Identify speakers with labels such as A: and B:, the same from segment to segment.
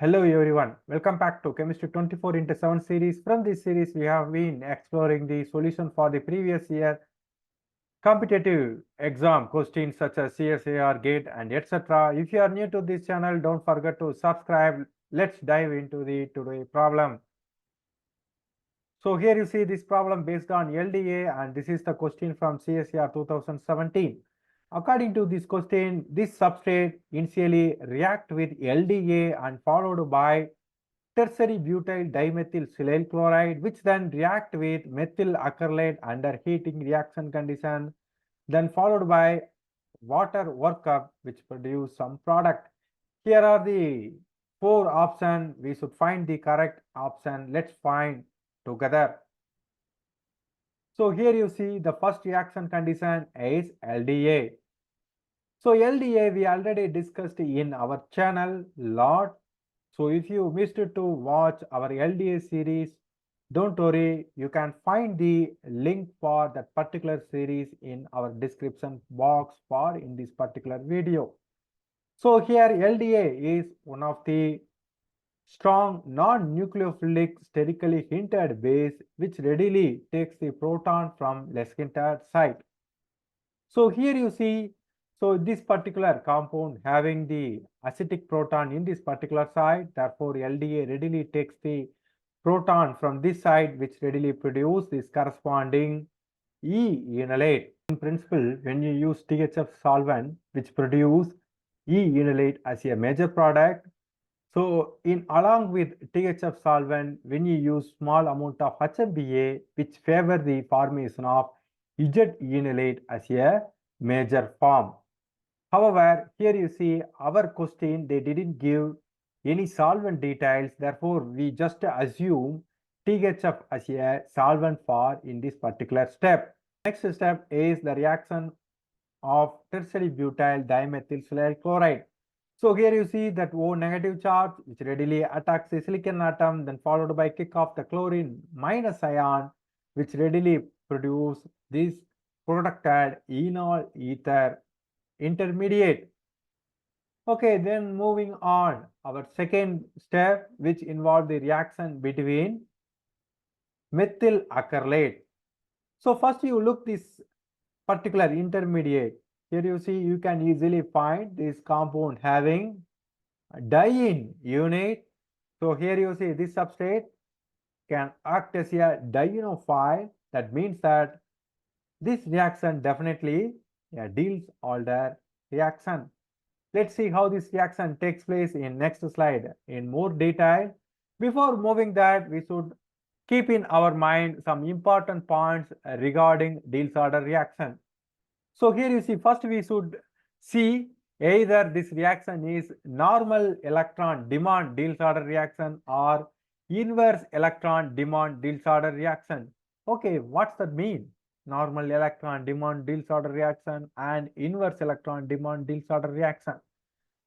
A: Hello everyone, welcome back to Chemistry 24x7 series. From this series, we have been exploring the solution for the previous year competitive exam questions such as CSIR, GATE and etc. If you are new to this channel, don't forget to subscribe. Let's dive into the today problem. So here you see this problem based on LDA and this is the question from CSIR 2017. According to this question, this substrate initially react with LDA and followed by tertiary butyl dimethyl silyl chloride, which then react with methyl acrylate under heating reaction condition, then followed by water workup, which produce some product. Here are the four options. We should find the correct option. Let's find together. So here you see the first reaction condition is LDA. So LDA we already discussed in our channel lot. So if you missed to watch our LDA series, don't worry, you can find the link for that particular series in our description box for in this particular video. So here LDA is one of the strong non-nucleophilic sterically hindered base which readily takes the proton from less hindered site. So here you see, so this particular compound having the acidic proton in this particular site, therefore LDA readily takes the proton from this side which readily produce this corresponding E-enolate. In principle, when you use THF solvent which produce E-enolate as a major product, so in along with THF solvent, when you use small amount of HMBA, which favor the formation of Z-enolate as a major form. However, here you see our question, they didn't give any solvent details. Therefore, we just assume THF as a solvent for in this particular step. Next step is the reaction of tertiary butyl dimethyl silyl chloride. So here you see that O negative charge which readily attacks the silicon atom, then followed by kick off the chlorine minus ion which readily produce this protected enol ether intermediate. Okay, then moving on, our second step which involved the reaction between methyl acrylate. So first you look this particular intermediate. Here you see you can easily find this compound having a diene unit. So here you see this substrate can act as a dienophile. That means that this reaction definitely a Diels-Alder reaction. Let's see how this reaction takes place in next slide in more detail. Before moving that, we should keep in our mind some important points regarding Diels-Alder reaction. So here you see, first we should see either this reaction is normal electron demand Diels-Alder reaction or inverse electron demand Diels-Alder reaction. Okay, what's that mean? Normal electron demand Diels-Alder reaction and inverse electron demand Diels-Alder reaction.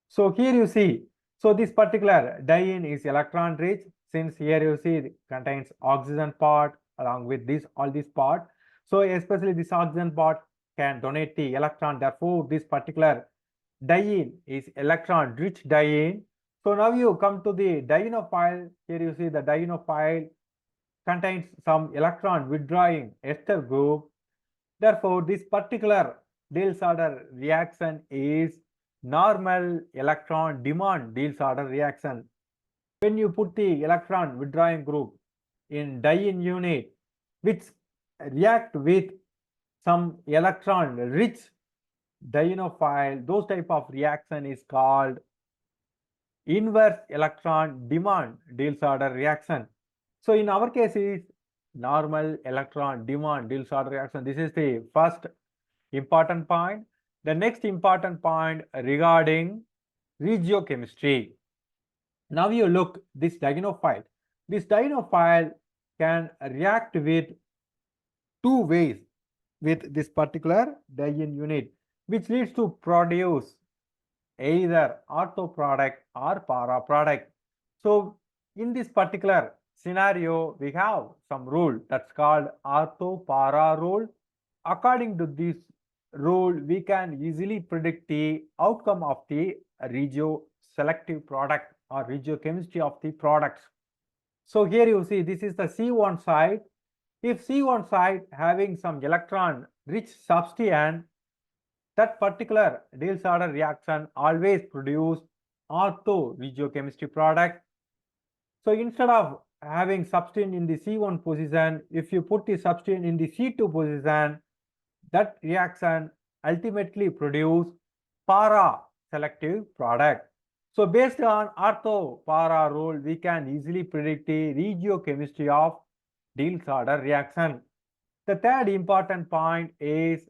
A: So here you see, so this particular diene is electron rich, since here you see it contains oxygen part along with this all this part. So especially this oxygen part can donate the electron. Therefore, this particular diene is electron rich diene. So now you come to the dienophile. Here you see the dienophile contains some electron withdrawing ester group. Therefore, this particular Diels-Alder reaction is normal electron demand Diels-Alder reaction. When you put the electron withdrawing group in diene unit which react with some electron rich dienophile, those type of reaction is called inverse electron demand Diels-Alder reaction. So in our case is normal electron demand Diels-Alder reaction. This is the first important point. The next important point regarding regiochemistry. Now you look this dienophile. This dienophile can react with two ways with this particular diene unit, which leads to produce either ortho product or para product. So in this particular scenario, we have some rule that's called ortho para rule. According to this rule, we can easily predict the outcome of the regio selective product. or regiochemistry of the products. So here you see this is the C1 side. If C1 side having some electron rich substance, that particular Diels-Alder reaction always produce ortho regiochemistry product. So instead of having substance in the C1 position, if you put the substance in the C2 position, that reaction ultimately produce para selective product. So based on ortho para rule, we can easily predict the regiochemistry of Diels-Alder reaction. The third important point is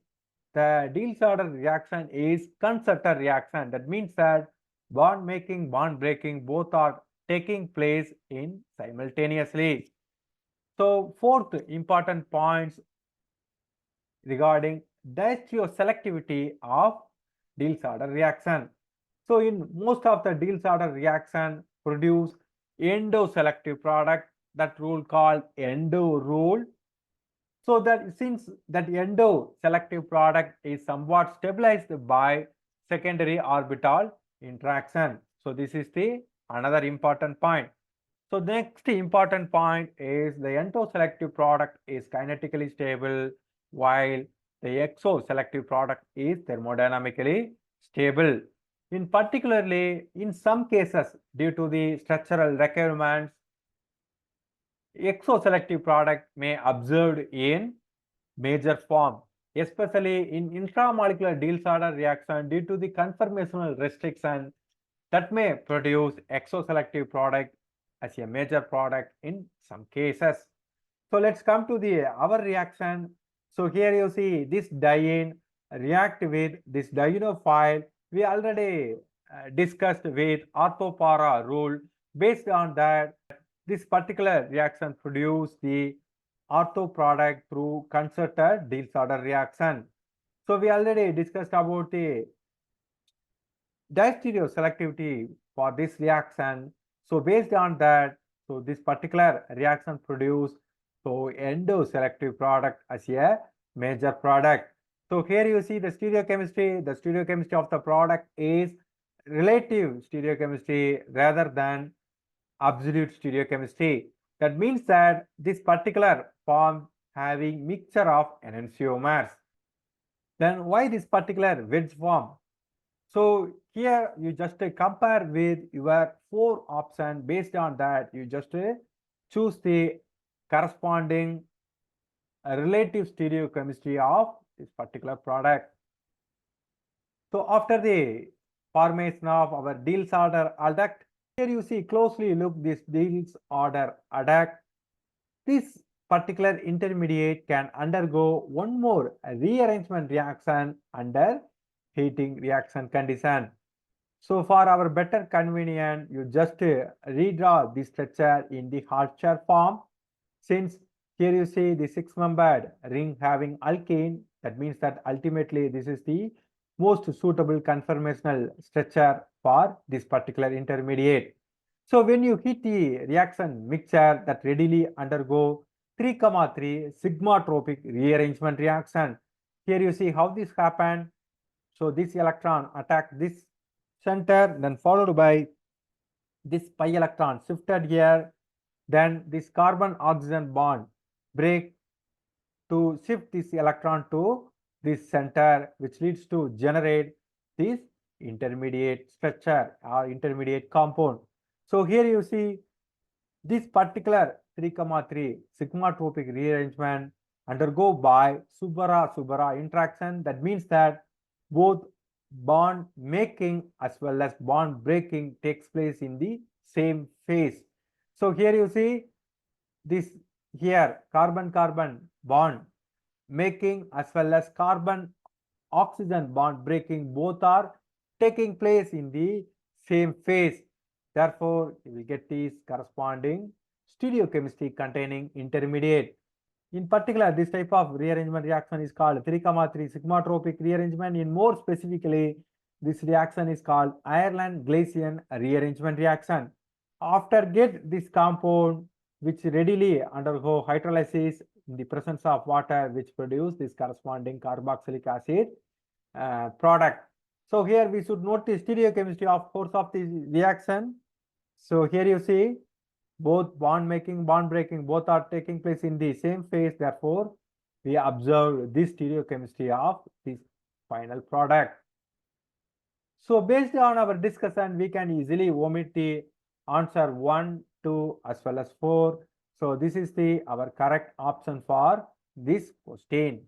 A: the Diels-Alder reaction is concerted reaction. That means that bond making, bond breaking both are taking place in simultaneously. So fourth important points regarding diisopropylamide of Diels-Alder reaction. So in most of the Diels-Alder reaction produce endo-selective product, that rule called endo rule. So that since that endo-selective product is somewhat stabilized by secondary orbital interaction. So this is the another important point. So next important point is the endo-selective product is kinetically stable while the exo-selective product is thermodynamically stable. In particularly in some cases due to the structural requirements, exoselective product may observed in major form, especially in intramolecular Diels-Alder reaction due to the conformational restriction that may produce exoselective product as a major product in some cases. So let's come to the our reaction. So here you see this diene react with this dienophile. We already discussed with orthopara rule. Based on that, this particular reaction produce the ortho product through concerted Diels-Alder reaction. So we already discussed about the distereoselectivity for this reaction. So based on that, so this particular reaction produce so endo-selective product as a major product. So here you see the stereochemistry. The stereochemistry of the product is relative stereochemistry rather than absolute stereochemistry. That means that this particular form having mixture of enantiomers. Then why this particular wedge form? So here you just compare with your 4 option. Based on that, you just choose the corresponding relative stereochemistry of this particular product. So after the formation of our Diels-Alder adduct, here you see closely look this Diels-Alder adduct. This particular intermediate can undergo one more rearrangement reaction under heating reaction condition. So for our better convenience, you just redraw the structure in the Hartscher form. Since here you see the 6-membered ring having alkane, that means that ultimately this is the most suitable conformational structure for this particular intermediate. So when you heat the reaction mixture that readily undergo 3,3 sigmatropic rearrangement reaction. Here you see how this happened. So this electron attack this center, then followed by this pi electron shifted here, then this carbon oxygen bond break to shift this electron to this center, which leads to generate this intermediate structure or intermediate compound. So here you see this particular 3,3 sigmatropic rearrangement undergo by Subara interaction. That means that both bond making as well as bond breaking takes place in the same phase. So here you see this here carbon-carbon bond making as well as carbon oxygen bond breaking both are taking place in the same phase. Therefore, you will get these corresponding stereochemistry containing intermediate. In particular, this type of rearrangement reaction is called 3,3 sigmatropic rearrangement. In more specifically, this reaction is called Ireland-Claisen rearrangement reaction. After get this compound, which readily undergo hydrolysis in the presence of water, which produce this corresponding carboxylic acid product. So here we should note the stereochemistry of course of the reaction. So here you see both bond making, bond breaking, both are taking place in the same phase. Therefore, we observe this stereochemistry of this final product. So based on our discussion, we can easily omit the answer 1, 2 as well as 4. So this is the our correct option for this question.